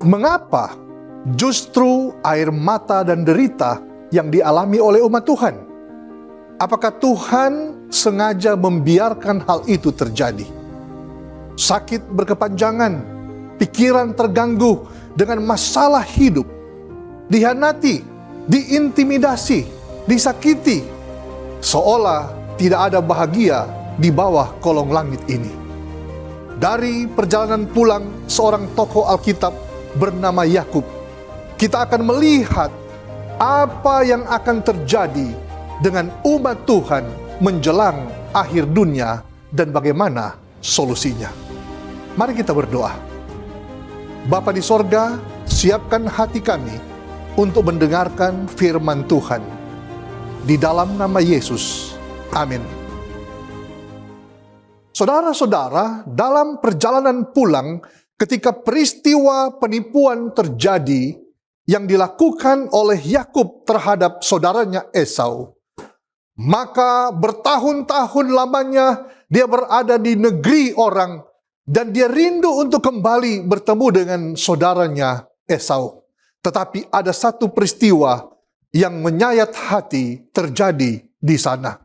Mengapa justru air mata dan derita yang dialami oleh umat Tuhan? Apakah Tuhan sengaja membiarkan hal itu terjadi? Sakit berkepanjangan, pikiran terganggu dengan masalah hidup, dihianati, diintimidasi, disakiti, seolah tidak ada bahagia di bawah kolong langit ini. Dari perjalanan pulang seorang tokoh Alkitab bernama Yakub, kita akan melihat apa yang akan terjadi dengan umat Tuhan menjelang akhir dunia dan bagaimana solusinya. Mari kita berdoa. Bapa di sorga, siapkan hati kami untuk mendengarkan firman Tuhan. Di dalam nama Yesus, amin. Saudara-saudara, dalam perjalanan pulang, ketika peristiwa penipuan terjadi yang dilakukan oleh Yakub terhadap saudaranya Esau, maka bertahun-tahun lamanya dia berada di negeri orang dan dia rindu untuk kembali bertemu dengan saudaranya Esau. Tetapi ada satu peristiwa yang menyayat hati terjadi di sana.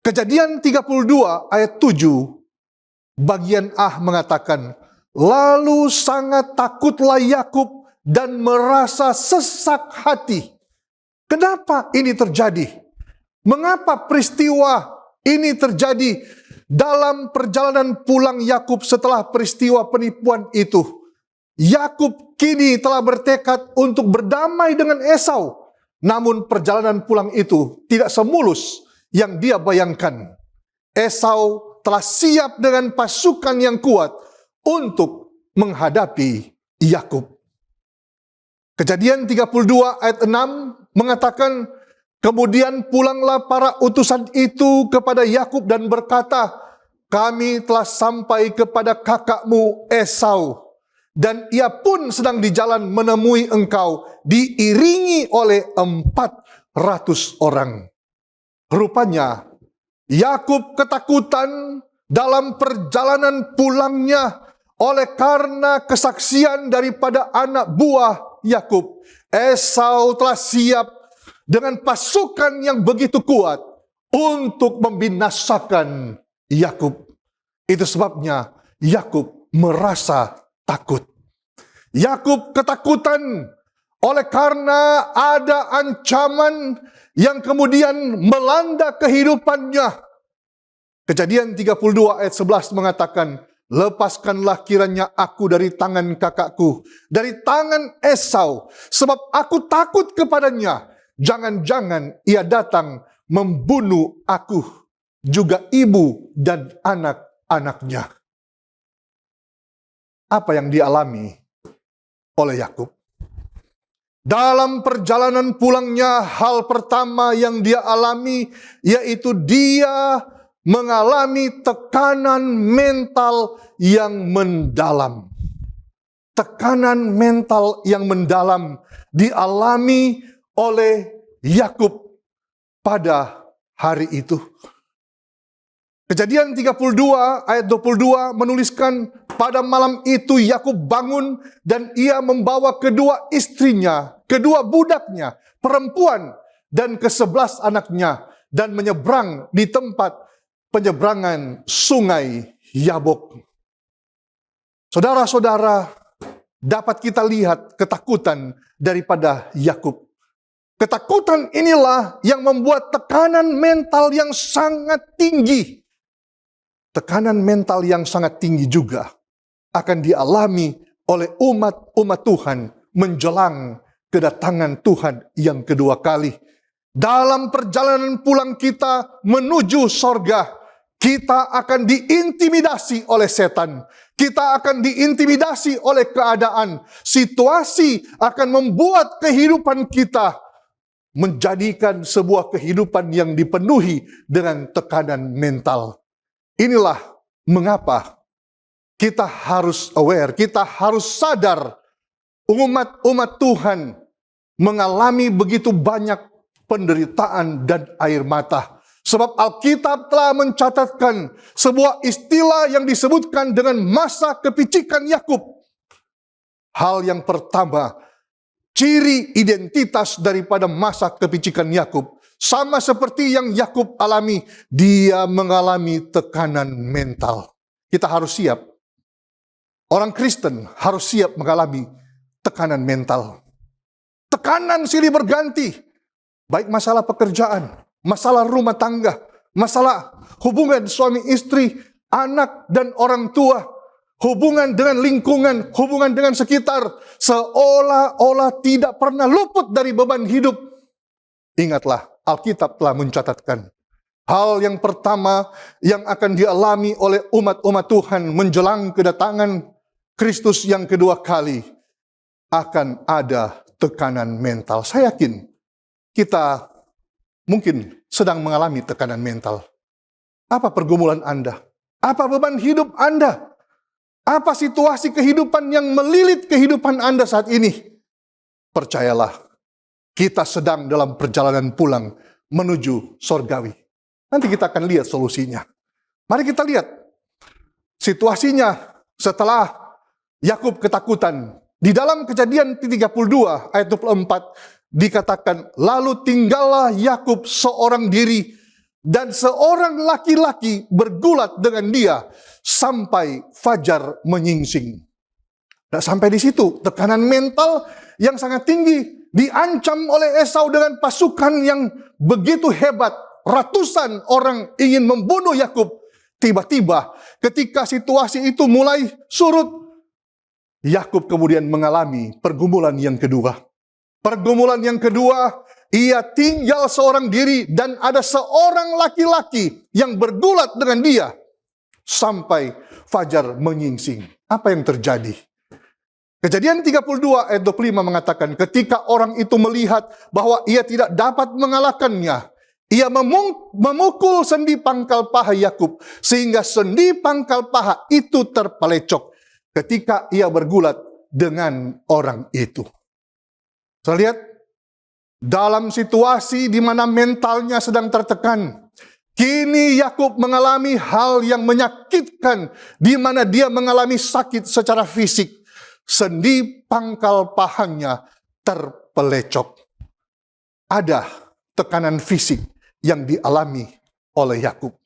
Kejadian 32 ayat 7 bagian A mengatakan, lalu sangat takutlah Yakub dan merasa sesak hati. Kenapa ini terjadi? Mengapa peristiwa ini terjadi dalam perjalanan pulang Yakub setelah peristiwa penipuan itu? Yakub kini telah bertekad untuk berdamai dengan Esau. Namun perjalanan pulang itu tidak semulus yang dia bayangkan. Esau telah siap dengan pasukan yang kuat untuk menghadapi Yakub. Kejadian 32 ayat 6 mengatakan, kemudian pulanglah para utusan itu kepada Yakub dan berkata, kami telah sampai kepada kakakmu Esau, dan ia pun sedang di jalan menemui engkau, diiringi oleh 400 orang. Rupanya Yakub ketakutan dalam perjalanan pulangnya oleh karena kesaksian daripada anak buah Yakub. Esau telah siap dengan pasukan yang begitu kuat untuk membinasakan Yakub. Itu sebabnya Yakub merasa takut. Yakub ketakutan oleh karena ada ancaman yang kemudian melanda kehidupannya. Kejadian 32 ayat 11 mengatakan, lepaskanlah kiranya aku dari tangan kakakku, dari tangan Esau, sebab aku takut kepadanya. Jangan-jangan ia datang membunuh aku, juga ibu dan anak-anaknya. Apa yang dialami oleh Yakub? Dalam perjalanan pulangnya, hal pertama yang dia alami yaitu dia mengalami tekanan mental yang mendalam. Tekanan mental yang mendalam dialami oleh Yakub pada hari itu. Kejadian 32 ayat 22 menuliskan, pada malam itu Yakub bangun dan ia membawa kedua istrinya, kedua budaknya, perempuan, dan ke-11 anaknya, dan menyeberang di tempat penyeberangan sungai Yabok. Saudara-saudara, dapat kita lihat ketakutan daripada Yakub. Ketakutan inilah yang membuat tekanan mental yang sangat tinggi. Tekanan mental yang sangat tinggi juga akan dialami oleh umat Tuhan menjelang kedatangan Tuhan yang kedua kali. Dalam perjalanan pulang kita menuju sorga, kita akan diintimidasi oleh setan. Kita akan diintimidasi oleh keadaan. Situasi akan membuat kehidupan kita menjadikan sebuah kehidupan yang dipenuhi dengan tekanan mental. Inilah mengapa kita harus aware, kita harus sadar umat Tuhan mengalami begitu banyak penderitaan dan air mata. Sebab Alkitab telah mencatatkan sebuah istilah yang disebutkan dengan masa kepicikan Yakub. Hal yang pertama, ciri identitas daripada masa kepicikan Yakub, sama seperti yang Yakub alami, dia mengalami tekanan mental. Kita harus siap. Orang Kristen harus siap mengalami tekanan mental. Tekanan silih berganti, baik masalah pekerjaan, masalah rumah tangga, masalah hubungan suami istri, anak dan orang tua, hubungan dengan lingkungan, hubungan dengan sekitar, seolah-olah tidak pernah luput dari beban hidup. Ingatlah, Alkitab telah mencatatkan hal yang pertama yang akan dialami oleh umat-umat Tuhan menjelang kedatangan Kristus yang kedua kali, akan ada tekanan mental. Saya yakin kita mungkin sedang mengalami tekanan mental. Apa pergumulan Anda? Apa beban hidup Anda? Apa situasi kehidupan yang melilit kehidupan Anda saat ini? Percayalah, kita sedang dalam perjalanan pulang menuju sorgawi. Nanti kita akan lihat solusinya. Mari kita lihat situasinya setelah Yakub ketakutan. Di dalam Kejadian 32 ayat 24 dikatakan, lalu tinggallah Yakub seorang diri dan seorang laki-laki bergulat dengan dia sampai fajar menyingsing. Nah, sampai di situ tekanan mental yang sangat tinggi, diancam oleh Esau dengan pasukan yang begitu hebat. Ratusan orang ingin membunuh Yakub. Tiba-tiba ketika situasi itu mulai surut, Yakub kemudian mengalami pergumulan yang kedua. Pergumulan yang kedua, ia tinggal seorang diri dan ada seorang laki-laki yang bergulat dengan dia sampai fajar menyingsing. Apa yang terjadi? Kejadian 32 ayat 25 mengatakan, ketika orang itu melihat bahwa ia tidak dapat mengalahkannya, ia memukul sendi pangkal paha Yakub sehingga sendi pangkal paha itu terpelecok ketika ia bergulat dengan orang itu. Saya lihat dalam situasi di mana mentalnya sedang tertekan, kini Yakub mengalami hal yang menyakitkan, di mana dia mengalami sakit secara fisik. Sendi pangkal pahanya terpelecok. Ada tekanan fisik yang dialami oleh Yakub.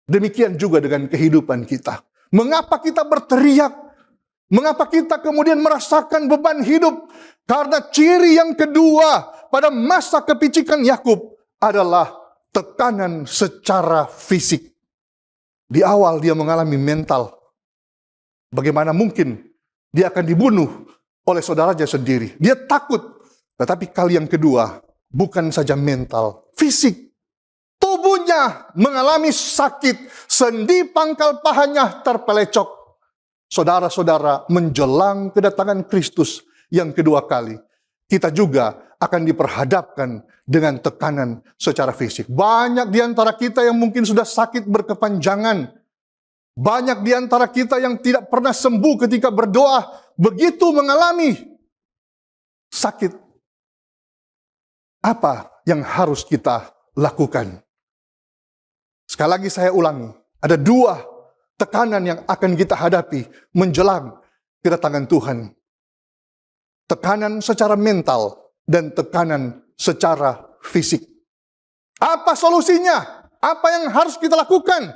Demikian juga dengan kehidupan kita. Mengapa kita berteriak? Mengapa kita kemudian merasakan beban hidup? Karena ciri yang kedua pada masa kepicikan Yakub adalah tekanan secara fisik. Di awal dia mengalami mental. Bagaimana mungkin dia akan dibunuh oleh saudaranya sendiri? Dia takut. Tetapi kali yang kedua, bukan saja mental, fisik. Tubuhnya mengalami sakit. Sendi pangkal pahanya terpelecok. Saudara-saudara, menjelang kedatangan Kristus yang kedua kali, kita juga akan diperhadapkan dengan tekanan secara fisik. Banyak di antara kita yang mungkin sudah sakit berkepanjangan. Banyak di antara kita yang tidak pernah sembuh ketika berdoa, begitu mengalami sakit. Apa yang harus kita lakukan? Sekali lagi saya ulangi, ada dua tekanan yang akan kita hadapi menjelang kedatangan Tuhan. Tekanan secara mental dan tekanan secara fisik. Apa solusinya? Apa yang harus kita lakukan?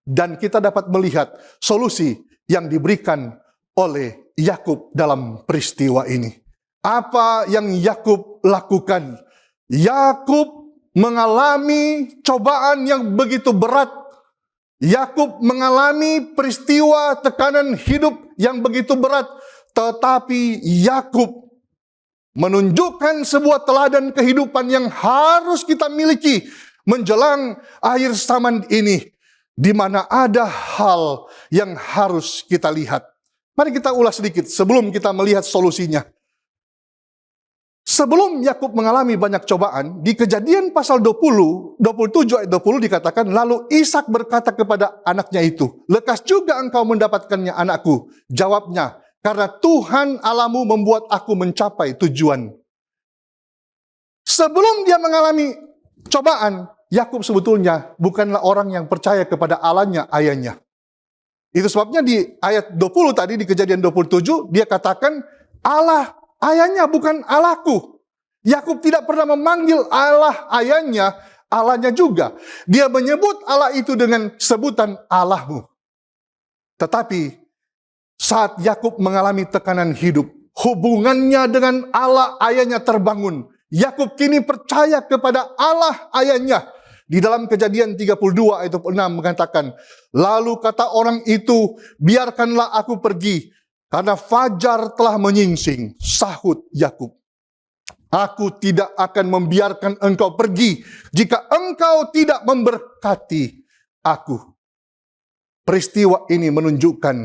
Dan kita dapat melihat solusi yang diberikan oleh Yakub dalam peristiwa ini. Apa yang Yakub lakukan? Yakub mengalami cobaan yang begitu berat. Yakub mengalami peristiwa tekanan hidup yang begitu berat, tetapi Yakub menunjukkan sebuah teladan kehidupan yang harus kita miliki menjelang akhir zaman ini, di mana ada hal yang harus kita lihat. Mari kita ulas sedikit sebelum kita melihat solusinya. Sebelum Yakub mengalami banyak cobaan, di Kejadian pasal 27 ayat 20 dikatakan, lalu Ishak berkata kepada anaknya itu, lekas juga engkau mendapatkannya anakku. Jawabnya, karena Tuhan Allahmu membuat aku mencapai tujuan. Sebelum dia mengalami cobaan, Yakub sebetulnya bukanlah orang yang percaya kepada Allahnya ayahnya. Itu sebabnya di ayat 20 tadi, di Kejadian 27, dia katakan, Allah ayahnya, bukan Allahku. Yakub tidak pernah memanggil Allah ayahnya, Allahnya juga. Dia menyebut Allah itu dengan sebutan Allahmu. Tetapi saat Yakub mengalami tekanan hidup, hubungannya dengan Allah ayahnya terbangun. Yakub kini percaya kepada Allah ayahnya. Di dalam Kejadian 32 ayat 6 mengatakan, lalu kata orang itu, biarkanlah aku pergi, karena fajar telah menyingsing. Sahut Yakub, aku tidak akan membiarkan engkau pergi jika engkau tidak memberkati aku. Peristiwa ini menunjukkan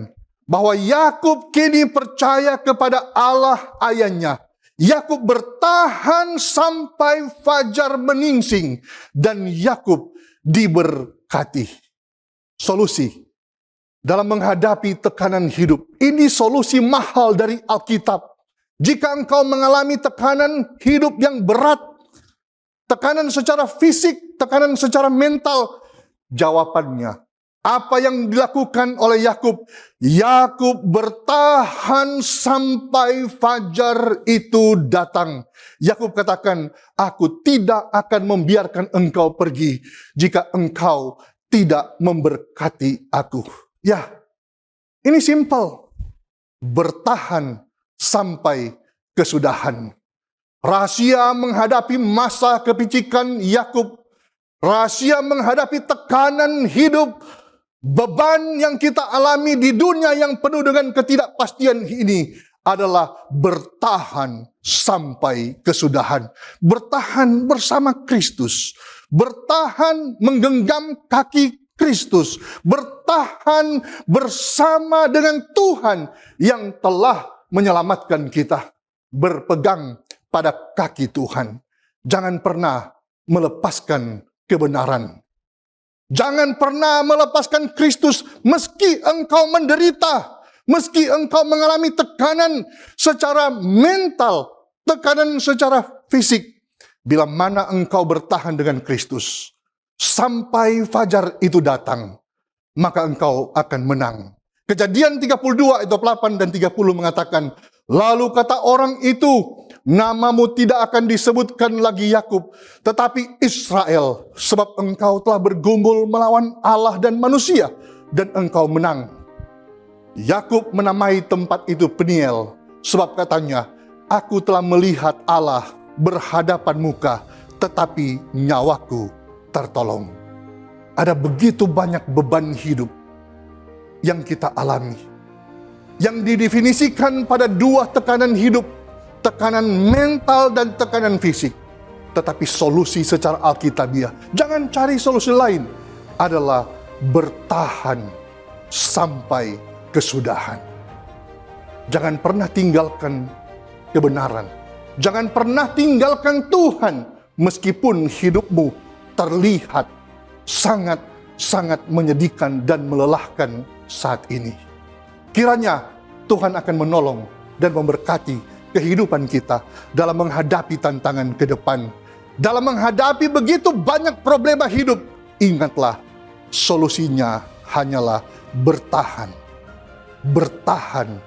bahwa Yakub kini percaya kepada Allah ayahnya. Yakub bertahan sampai fajar menyingsing dan Yakub diberkati. Solusi dalam menghadapi tekanan hidup. Ini solusi mahal dari Alkitab. Jika engkau mengalami tekanan hidup yang berat, tekanan secara fisik, tekanan secara mental, jawabannya apa yang dilakukan oleh Yakub? Yakub bertahan sampai fajar itu datang. Yakub katakan, aku tidak akan membiarkan engkau pergi jika engkau tidak memberkati aku. Ya, ini simpel. Bertahan sampai kesudahan. Rahasia menghadapi masa kepicikan Yakub. Rahasia menghadapi tekanan hidup. Beban yang kita alami di dunia yang penuh dengan ketidakpastian ini adalah bertahan sampai kesudahan. Bertahan bersama Kristus. Bertahan menggenggam kaki Kristus. Bertahan bersama dengan Tuhan yang telah menyelamatkan kita. Berpegang pada kaki Tuhan. Jangan pernah melepaskan kebenaran. Jangan pernah melepaskan Kristus meski engkau menderita, meski engkau mengalami tekanan secara mental, tekanan secara fisik. Bila mana engkau bertahan dengan Kristus, sampai fajar itu datang, maka engkau akan menang. Kejadian 32 ayat 8 dan 30 mengatakan, lalu kata orang itu, namamu tidak akan disebutkan lagi Yakub, tetapi Israel, sebab engkau telah bergumul melawan Allah dan manusia, dan engkau menang. Yakub menamai tempat itu Peniel, sebab katanya, aku telah melihat Allah berhadapan muka, tetapi nyawaku tertolong. Ada begitu banyak beban hidup yang kita alami, yang didefinisikan pada dua tekanan hidup, tekanan mental dan tekanan fisik. Tetapi solusi secara alkitabiah, jangan cari solusi lain, adalah bertahan sampai kesudahan. Jangan pernah tinggalkan kebenaran. Jangan pernah tinggalkan Tuhan meskipun hidupmu terlihat sangat menyedihkan dan melelahkan saat ini. Kiranya Tuhan akan menolong dan memberkati kehidupan kita dalam menghadapi tantangan ke depan. Dalam menghadapi begitu banyak problema hidup, ingatlah, solusinya hanyalah bertahan. Bertahan.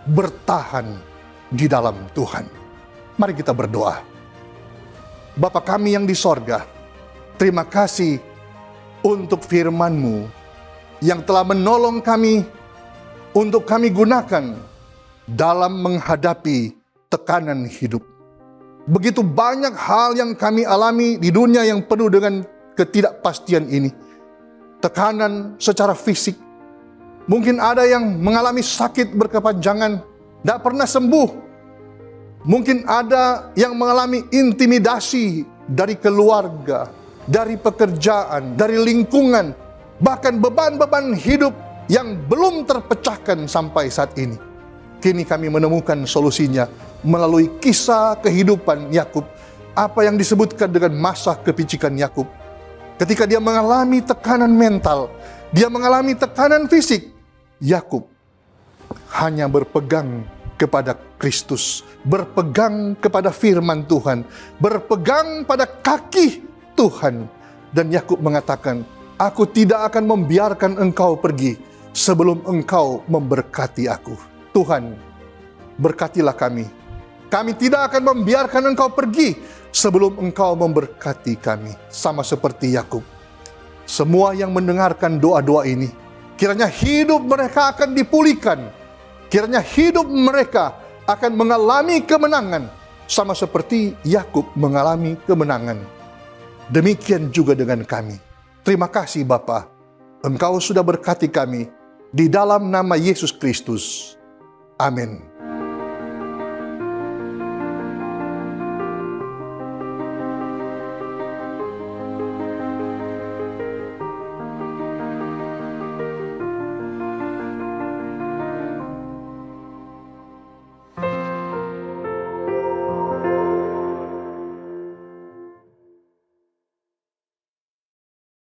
Bertahan di dalam Tuhan. Mari kita berdoa. Bapa kami yang di sorga, terima kasih untuk firman-Mu yang telah menolong kami untuk kami gunakan dalam menghadapi tekanan hidup. Begitu banyak hal yang kami alami di dunia yang penuh dengan ketidakpastian ini. Tekanan secara fisik. Mungkin ada yang mengalami sakit berkepanjangan, tidak pernah sembuh. Mungkin ada yang mengalami intimidasi dari keluarga, dari pekerjaan, dari lingkungan. Bahkan beban-beban hidup yang belum terpecahkan sampai saat ini. Kini kami menemukan solusinya melalui kisah kehidupan Yakub. Apa yang disebutkan dengan masa kepicikan Yakub. Ketika dia mengalami tekanan mental, dia mengalami tekanan fisik, Yakub hanya berpegang kepada Kristus, berpegang kepada firman Tuhan, berpegang pada kaki Tuhan. Dan Yakub mengatakan, aku tidak akan membiarkan engkau pergi sebelum engkau memberkati aku. Tuhan, berkatilah kami. Kami tidak akan membiarkan Engkau pergi sebelum Engkau memberkati kami. Sama seperti Yakub. Semua yang mendengarkan doa-doa ini, kiranya hidup mereka akan dipulihkan. Kiranya hidup mereka akan mengalami kemenangan. Sama seperti Yakub mengalami kemenangan. Demikian juga dengan kami. Terima kasih Bapa. Engkau sudah berkati kami di dalam nama Yesus Kristus. Amin.